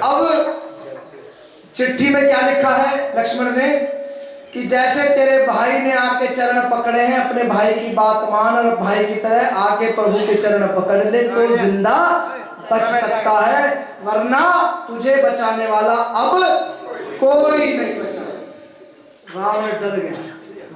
अब चिट्ठी में क्या लिखा है लक्ष्मण ने कि जैसे तेरे भाई ने आके चरण पकड़े हैं, अपने भाई की बात मान और भाई की तरह आके प्रभु के चरण पकड़ ले तो जिंदा बच सकता है, वरना तुझे बचाने वाला अब कोई नहीं बचा। रावण डर गया,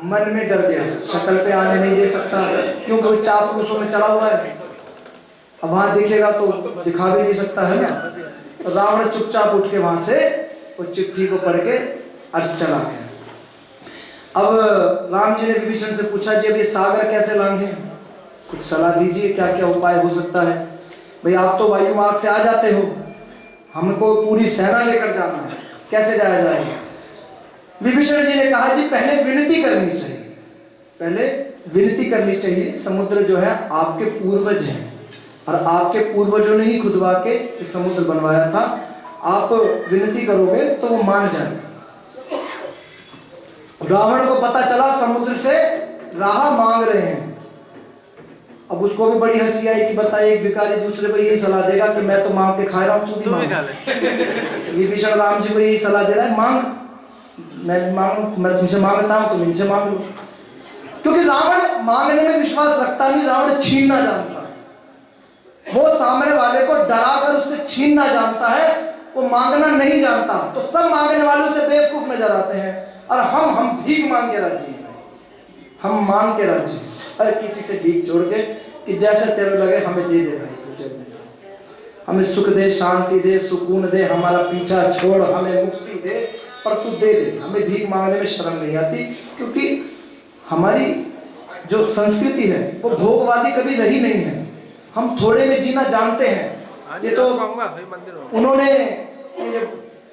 मन में डर गया, शक्ल पे आने नहीं दे सकता क्योंकि वो 4 पुरुषों में चढ़ा हुआ है। अब वहां दिखेगा तो दिखा भी नहीं सकता है ना। तो रावण चुपचाप उठ के वहां से वो चिट्ठी को पढ़ के चला गया। अब राम जी ने विभीषण से पूछा, जी अब ये सागर कैसे लांघे, कुछ सलाह दीजिए, क्या क्या उपाय हो सकता है। भाई आप तो वायु मार्ग से आ जाते हो, हमको पूरी सेना लेकर जाना है, कैसे जाया जाएगा। विभीषण जी ने कहा, जी पहले विनती करनी चाहिए, पहले विनती करनी चाहिए। समुद्र जो है आपके पूर्वज हैं और आपके पूर्वजों ने ही खुदवा के समुद्र बनवाया था। आप विनती करोगे तो वो मान जाएगा। रावण को पता चला समुद्र से राह मांग रहे हैं। अब उसको भी बड़ी हंसी आई कि बताइए एक भिखारी दूसरे को यही सलाह देगा कि मैं तो मांग के खा रहा हूं, तू भी मांग ले। विभीषण राम जी को यही सलाह दे रहा है, मांग, मैं तुमसे मांगता हूं, तुम इनसे मांग लो। क्योंकि रावण मांगने में विश्वास रखता नहीं, रावण छीनना जानता है। वो सामने वाले को डराकर उससे छीनना जानता है, वो मांगना नहीं जानता। तो सब मांगने वालों से बेवकूफ नजर आते हैं और हम भीख मांग के राजी हैं, हम मांग के राजी हैं। हर किसी से भीख छोड़ के कि जैसा तेरे लगे हमें दे दे भाई, तुझे दे, हमें सुख दे, शांति दे, सुकून दे, हमारा पीछा छोड़, हमें मुक्ति दे, पर तू दे दे। हमें भीख मांगने में शर्म नहीं आती, क्योंकि हमारी जो संस्कृति है वो भोगवादी कभी रही नहीं है। हम थोड़े में जीना जानते हैं। ये तो उन्होंने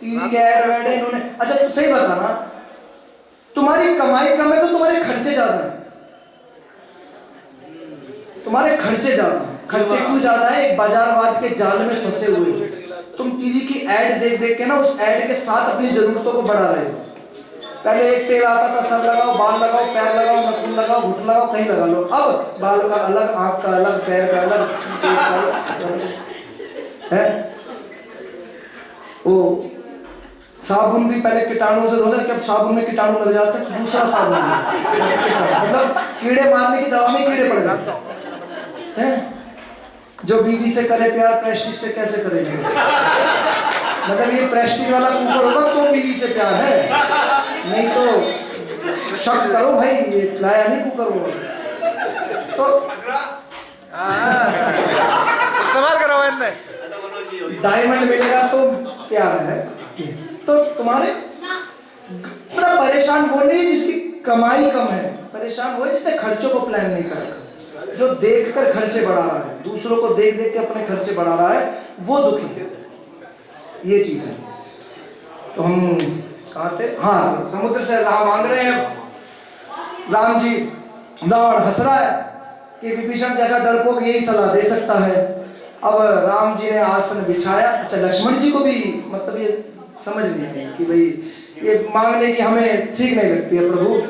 टीवी के ऐड वैड इन्होंने, अच्छा तू सही बताना, तुम्हारी कमाई कम है तो तुम्हारे खर्चे ज्यादा है, तुम्हारे खर्चे ज्यादा है। खर्चे क्यों ज्यादा है? एक बाजारवाद के जाल में फंसे हुए हो तुम। टीवी की ऐड देख देख के ना उस ऐड के साथ अपनी जरूरतों को बढ़ा रहे हो। पहले एक तेल आता था, सर लगाओ, बाल लगाओ, पैर लगाओ, नखून लगाओ, घुटना लगाओ, कहीं लगा लो। अब बाल का अलग, आंख का अलग, पैर का अलग है। वो साबुन भी पहले कीटाणु से धोते थे, अब साबुन में कीटाणु लग जाते हैं, दूसरा साबुन मतलब कीड़े मारने की दवा में कीड़े पड़ जाते हैं। जो बीवी से करे प्यार प्रेस्टीज से कैसे करेंगे? मतलब ये प्रेस्टीज वाला कुकर होगा तो बीवी से प्यार है, नहीं तो शक करो भाई ये लाया नहीं कुकर होगा। तो इस्तेमाल करो इनने, डायमंड मिलेगा तो प्यार है। तो तुम्हारे पूरा परेशान वो नहीं जिसकी कमाई कम है, परेशान वो है जिसने खर्चों को प्लान नहीं कर रखा, जो देखकर खर्चे बढ़ा रहा है, दूसरों को देख देख के अपने खर्चे बढ़ा रहा है, वो दुखी है। ये चीज है। तो हम कहाँ थे? हाँ, समुद्र से राह मांग रहे हैं राम जी। रावण हंस रहा है कि विभीषण जैसा डरपोक यही सलाह दे सकता है। अब राम जी ने आसन बिछाया। अच्छा, लक्ष्मण जी को भी मतलब ये समझ नहीं आई कि भाई ये मांगने की हमें ठीक नहीं लगती है प्रभु,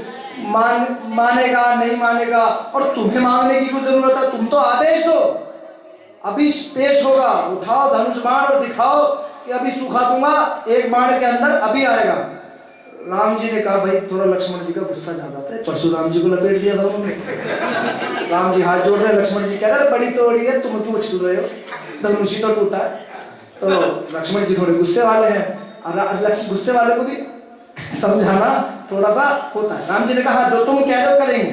मानेगा नहीं मानेगा, और तुम्हें मांगने की कोई जरूरत है? तुम तो आदेश दो, अभी पेश होगा, उठाओ धनुष बाण और दिखाओ कि अभी सूखा दूंगा, एक बाण के अंदर अभी आएगा। राम जी ने कहा भाई थोड़ा लक्ष्मण जी का गुस्सा ज्यादा था, परशुराम जी को लपेट दिया था उन्होंने। राम जी हाथ जोड़ रहे, लक्ष्मण जी कह रहे बड़ी तोड़ी है, तुम क्यों उछल रहे हो, धनुष ही तो टूटा है। तो लक्ष्मण जी थोड़े गुस्से वाले हैं, और गुस्से वाले को भी समझाना थोड़ा सा होता है। राम जी ने कहा जो तुम कह रहे हो करेंगे,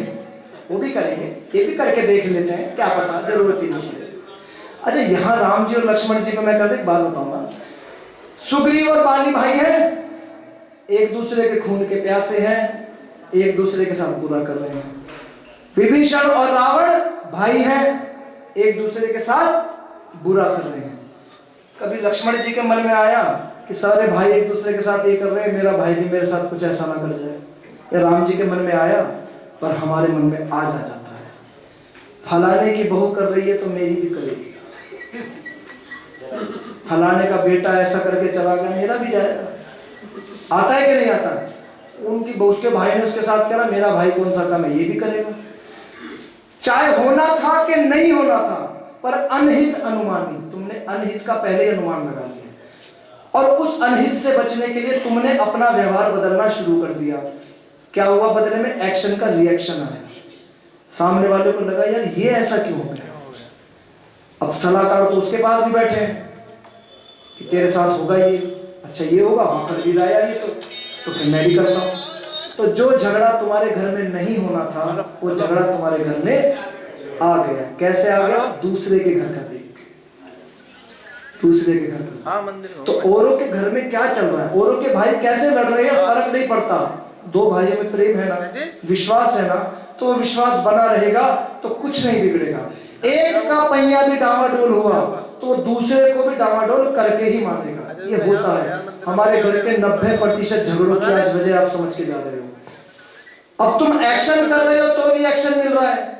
वो भी करेंगे, ये भी करके देख लेते हैं, क्या पता, जरूरत ही नहीं है। अच्छा, यहाँ राम जी और लक्ष्मण जी को मैं कहते एक बात बताऊंगा। सुग्रीव और बाली भाई हैं, एक दूसरे के खून के प्यासे हैं, एक दूसरे के साथ बुरा कर रहे हैं। विभीषण और रावण भाई हैं, एक दूसरे के साथ बुरा कर रहे हैं। कभी लक्ष्मण जी के मन में आया कि सारे भाई एक दूसरे के साथ ये कर रहे हैं, मेरा भाई भी मेरे साथ कुछ ऐसा ना कर जाए? या राम जी के मन में आया? पर हमारे मन में आ जाता है, फलाने की बहू कर रही है तो मेरी भी करेगी, फलाने का बेटा ऐसा करके चला गया, मेरा भी जाएगा। आता है कि नहीं आता? उनकी बहू, उसके भाई ने उसके साथ करा, मेरा भाई कौन सा काम है, ये भी करेगा। चाहे होना था कि नहीं होना था, पर अनहित अनुमानी, तुमने अनहित का पहले ही अनुमान लगा लिया और उस अनहित से बचने के लिए तुमने अपना व्यवहार बदलना शुरू कर दिया। क्या हुआ? बदले में एक्शन का रिएक्शन आया। सामने वाले को लगा यार ये ऐसा क्यों हो गया। अब सलाहकार तो उसके पास भी बैठे हैं कि तेरे साथ होगा ये, अच्छा ये होगा, वहां पर भी लाया ये तो फिर मैं भी करता हूं। तो जो झगड़ा तुम्हारे घर में नहीं होना था वो झगड़ा तुम्हारे घर में आ गया। कैसे आ गया? दूसरे के घर का देख के, दूसरे के घर का। हाँ, मंदिर में। तो औरों के घर में क्या चल रहा है, औरों के भाई कैसे लड़ रहे हैं, फर्क नहीं पड़ता। दो भाइयों में प्रेम है ना, विश्वास है ना, तो विश्वास बना रहेगा तो कुछ नहीं बिगड़ेगा। एक का पहिया भी डामाडोल हुआ तो दूसरे को भी डामाडोल करके ही मानेगा। ये होता है हमारे घर के 90% झगड़ों की आज वजह आप समझ के जा रहे हो। अब तुम एक्शन कर रहे हो तो रिएक्शन मिल रहा है,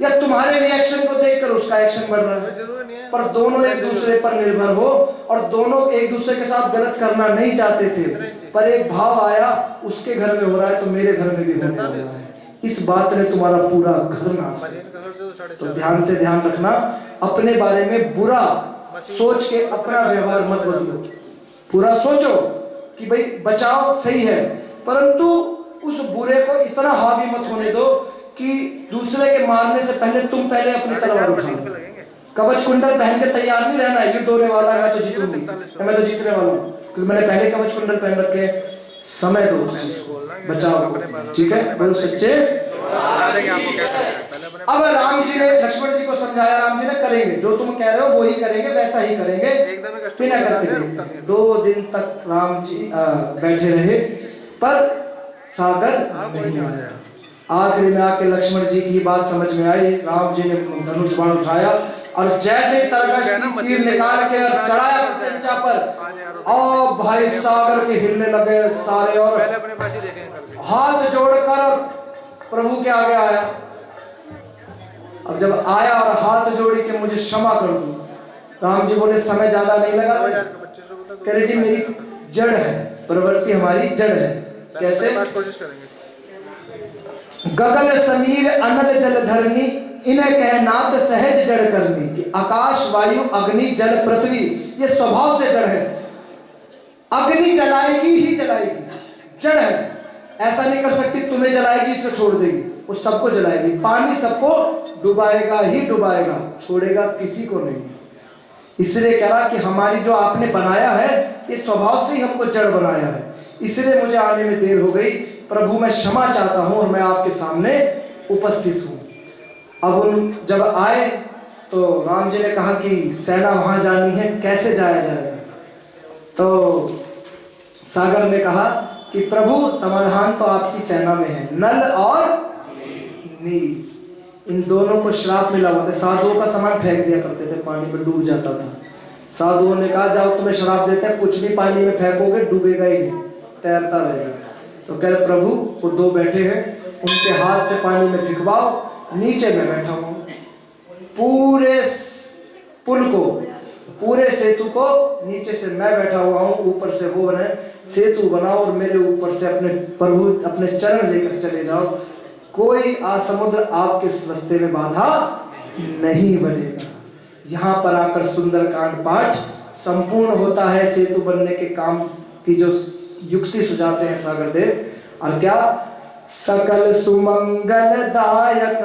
या तुम्हारे रिएक्शन को देखकर उसका एक्शन बढ़ रहा है, पर दोनों एक दूसरे पर निर्भर हो और दोनों एक दूसरे के साथ गलत करना नहीं चाहते थे, पर एक भाव आया उसके घर में हो रहा है तो मेरे घर में भी होने वाला है। इस बात ने तुम्हारा पूरा घर नाश किया। तो ध्यान से ध्यान रखना, अपने बारे में बुरा सोच के अपना व्यवहार मत बदलो। पूरा सोचो कि भाई बचाव सही है, परंतु उस बुरे को इतना हावी मत होने दो कि दूसरे के मारने से पहले तुम पहले अपनी तलवार उठाओ। कवच कुंडल पहन के तैयार नहीं रहना, युद्ध होने वाला है, मैं तो जीतूंगी, मैं तो जीतने वाला हूँ क्योंकि मैंने पहले कवच कुंडल पहन रखे। समय दो, बचाओ, ठीक है? बोलो सच्चे। अब राम जी ने लक्ष्मण जी को समझाया, राम जी ने करेंगे जो तुम कह रहे हो वो ही करेंगे, वैसा ही करेंगे, बिना करते। 2 दिन तक राम जी बैठे रहे पर सागर नहीं आया। आखिरी में आके लक्ष्मण जी की बात समझ में आई। राम जी ने धनुष बाण उठाया और जैसे तरकश तीर निकाल के चढ़ाया पंचा पर, और भाई सागर के हिलने लगे सारे, और हाथ जोड़कर प्रभु के आगे आया। अब जब आया और हाथ जोड़ी के मुझे क्षमा कर दो, राम जी बोले समय ज्यादा नहीं लगा। कह रहे जी मेरी जड़ है, प्रवृत्ति हमारी जड़ है। कैसे? गगन समीर अनल जल धरनी, इन्हें कह नाथ सहज जड़ करनी। कि आकाश वायु अग्नि जल पृथ्वी ये स्वभाव से जड़ है। अग्नि जलाएगी ही जलाएगी, जड़ है, ऐसा नहीं कर सकती तुम्हें जलाएगी इसे छोड़ देगी, वो सबको जलाएगी। पानी सबको डुबाएगा ही डुबाएगा, छोड़ेगा किसी को नहीं। इसलिए कह रहा कि हमारी जो आपने बनाया है ये स्वभाव से ही हमको जड़ बनाया है, इसलिए मुझे आने में देर हो गई। प्रभु मैं क्षमा चाहता हूं और मैं आपके सामने उपस्थित हूं। अब उन जब आए तो राम जी ने कहा कि सेना वहां जानी है, कैसे जाया जाएगा? तो सागर ने कहा कि प्रभु समाधान तो आपकी सेना में है, नल और नील, इन दोनों को श्राप मिला हुआ था। साधुओं का सामान फेंक दिया करते थे, पानी में डूब जाता था। साधुओं ने कहा जाओ तुम्हें श्राप देते हैं, कुछ भी पानी में फेंकोगे डूबेगा ही नहीं, तैरता रहेगा। तो कह रहे प्रभु वो 2 बैठे हैं, उनके हाथ से पानी में फिकवाओ, नीचे मैं बैठा हूं, पूरे पुल को, पूरे सेतु को नीचे से मैं बैठा हुआ हूं, ऊपर से वो बने, सेतु बनाओ और मेरे ऊपर से अपने प्रभु अपने चरण लेकर चले जाओ। कोई समुद्र आपके रास्ते में बाधा नहीं बनेगा। यहाँ पर आकर सुंदरकांड पाठ संपूर्ण होता है। सेतु बनने के काम की जो युक्ति सुझाते हैं सागर देव। और क्या? सकल सुमंगल दायक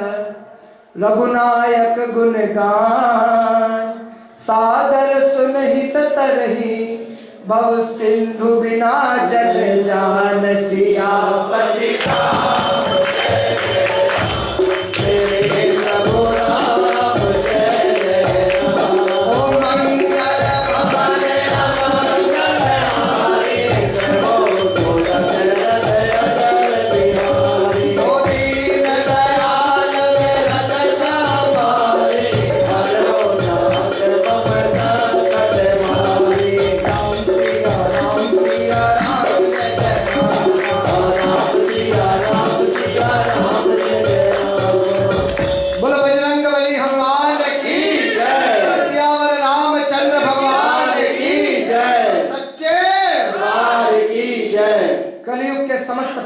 रघुनायक गुण गान, सादर सुनहित तरही भव सिंधु बिना जल जान। सियापति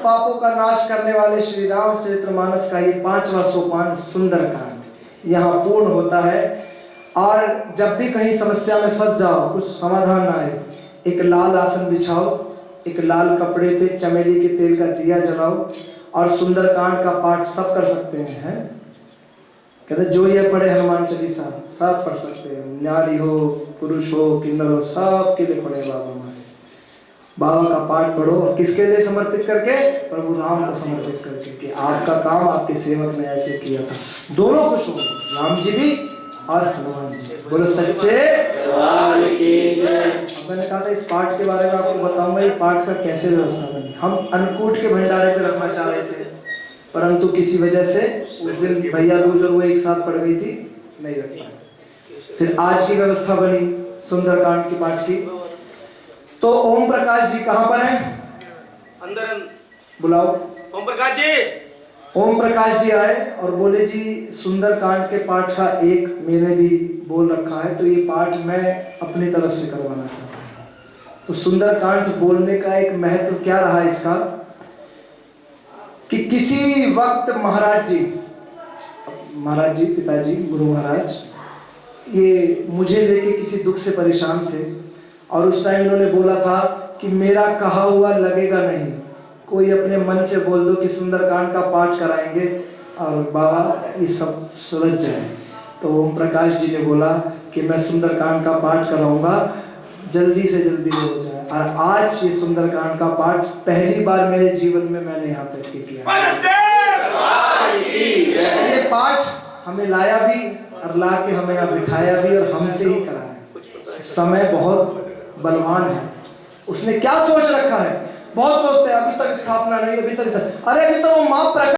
पापों का नाश करने वाले श्री रामचरितमानस का ये 5वां सोपान सुंदरकांड, यहाँ पूर्ण होता है। और जब भी कहीं समस्या में फंस जाओ, कुछ समाधान ना आए, एक लाल आसन बिछाओ, एक लाल कपड़े पे चमेली के तेल का दिया जलाओ और सुंदरकांड का पाठ सब कर सकते हैं। कहते जो ये पढ़े हनुमान चालीसा सब पढ़ सकते हैं, नारी हो पुरुष हो किन्नर हो, सब के लिए पढ़े बाबा हमारे। बाबा का पाठ पढ़ो, किसके लिए समर्पित करके? प्रभु राम को समर्पित करके, कि आपका काम आपके सेवक ने ऐसे किया था। दोनों खुश हो, राम जी भी और हनुमान जी। बोलो सच्चे दरबार की जय। मैंने कहा था इस पाठ के बारे में आपको बताऊंगा, ये पाठ का कैसे व्यवस्था बनी। हम अन्नकूट के भंडारे पे रखना चाह रहे थे, परंतु किसी वजह से उस दिन भैया दूज और वो एक साथ पड़ गई थी, नहीं रख पाए। फिर आज की व्यवस्था बनी सुंदरकांड की पाठ की। तो ओम प्रकाश जी कहाँ पर हैं? अंदर बुलाओ। ओम प्रकाश जी। ओम प्रकाश जी आए और बोले जी सुंदरकांड के पाठ का एक मैंने भी बोल रखा है, तो ये पाठ मैं अपनी तरफ से करवाना चाहता हूँ। तो सुंदरकांड बोलने का एक महत्व क्या रहा इसका, कि किसी वक्त महाराज जी पिताजी गुरु महाराज ये मुझे लेके किसी दुख से परेशान थे, और उस टाइम इन्होंने बोला था कि मेरा कहा हुआ लगेगा नहीं, कोई अपने मन से बोल दो कि सुंदरकांड का पाठ कराएंगे और बाबा ये सब सुलझ जाए। तो ओम प्रकाश जी ने बोला कि मैं सुंदरकांड का पाठ कराऊंगा, जल्दी से जल्दी हो जाए। और आज ये सुंदरकांड का पाठ पहली बार मेरे जीवन में मैंने यहाँ पे किया। ये पाठ हमें लाया भी और ला के हमें यहाँ बिठाया भी और हमसे ही कराया। समय बहुत बलवान है, उसने क्या सोच रखा है, बहुत सोचते हैं अभी तक स्थापना नहीं, अभी तक, अरे अभी तो वो माँ